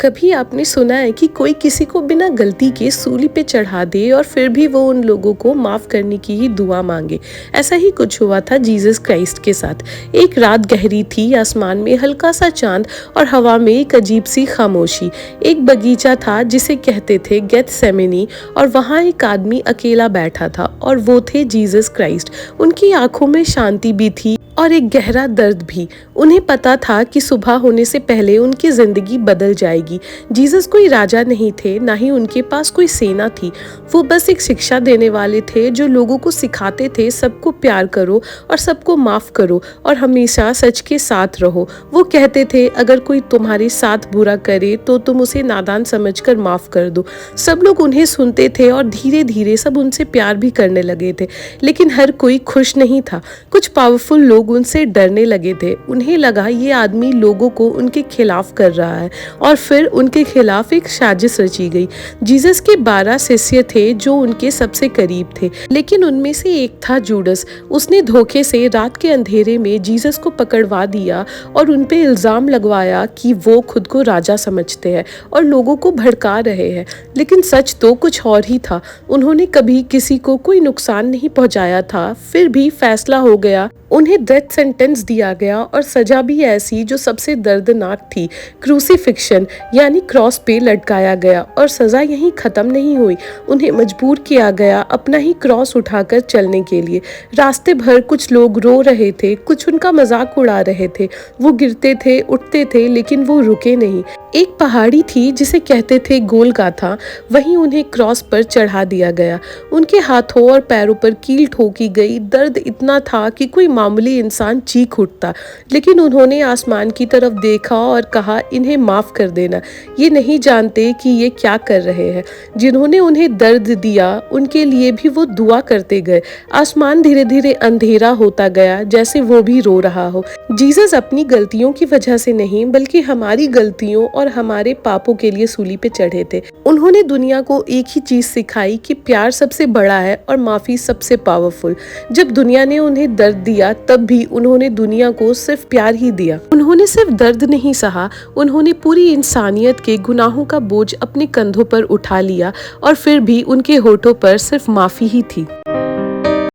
कभी आपने सुना है कि कोई किसी को बिना गलती के सूली पे चढ़ा दे और फिर भी वो उन लोगों को माफ करने की ही दुआ मांगे। ऐसा ही कुछ हुआ था जीसस क्राइस्ट के साथ। एक रात गहरी थी, आसमान में हल्का सा चांद और हवा में एक अजीब सी खामोशी। एक बगीचा था जिसे कहते थे गेथसेमनी, और वहाँ एक आदमी अकेला बैठा था और वो थे जीसस क्राइस्ट। उनकी आंखों में शांति भी थी और एक गहरा दर्द भी। उन्हें पता था कि सुबह होने से पहले उनकी जिंदगी बदल जाएगी। जीसस कोई राजा नहीं थे, ना ही उनके पास कोई सेना थी। वो बस एक शिक्षा देने वाले थे जो लोगों को सिखाते थे सबको प्यार करो और सबको माफ करो और हमेशा सच के साथ रहो। वो कहते थे अगर कोई तुम्हारे साथ बुरा करे तो तुम उसे नादान समझकर माफ कर दो। सब लोग उन्हें सुनते थे और धीरे धीरे सब उनसे प्यार भी करने लगे थे, लेकिन हर कोई खुश नहीं था। कुछ पावरफुल लोग उनसे डरने लगे थे। उन्हें लगा ये आदमी लोगों को उनके खिलाफ कर रहा है, और फिर उनके खिलाफ एक साजिश रची गई। जीसस के 12 शिष्य थे जो उनके सबसे करीब थे, लेकिन उनमें से एक था जूडस। उसने धोखे से रात के अंधेरे में जीसस को पकड़वा दिया और उन पे इल्जाम लगवाया कि वो खुद को राजा समझते हैं और लोगों को भड़का रहे हैं। लेकिन सच तो कुछ और ही था। उन्होंने कभी किसी को कोई नुकसान नहीं पहुंचाया था, फिर भी फैसला हो गया, उन्हें डेथ सेंटेंस दिया गया और सजा भी ऐसी जो सबसे दर्दनाक थी, क्रूसीफिक्शन यानी क्रॉस पे लटकाया गया। और सजा यहीं खत्म नहीं हुई, उन्हें मजबूर किया गया अपना ही क्रॉस उठाकर चलने के लिए। रास्ते भर कुछ लोग रो रहे थे, कुछ उनका मजाक उड़ा रहे थे। वो गिरते थे, उठते थे, लेकिन वो रुके नहीं। एक पहाड़ी थी जिसे कहते थे गोलगाथा, वहीं उन्हें क्रॉस पर चढ़ा दिया गया। उनके हाथों और पैरों पर कील ठोकी गई। दर्द इतना था कि कोई मामूली इंसान चीख उठता, लेकिन उन्होंने आसमान की तरफ देखा और कहा इन्हें माफ कर देना, ये नहीं जानते कि ये क्या कर रहे हैं। जिन्होंने उन्हें दर्द दिया उनके लिए भी वो दुआ करते गए। आसमान धीरे धीरे अंधेरा होता गया, जैसे वो भी रो रहा हो। जीसस अपनी गलतियों की वजह से नहीं, बल्कि हमारी गलतियों और हमारे पापों के लिए सूली पे चढ़े थे। उन्होंने दुनिया को एक ही चीज सिखाई कि प्यार सबसे बड़ा है और माफी सबसे पावरफुल। जब दुनिया ने उन्हें दर्द दिया तब भी उन्होंने दुनिया को सिर्फ प्यार ही दिया। उन्होंने सिर्फ दर्द नहीं सहा, उन्होंने पूरी इंसानियत के गुनाहों का बोझ अपने कंधों पर उठा लिया, और फिर भी उनके होठों पर सिर्फ माफी ही थी।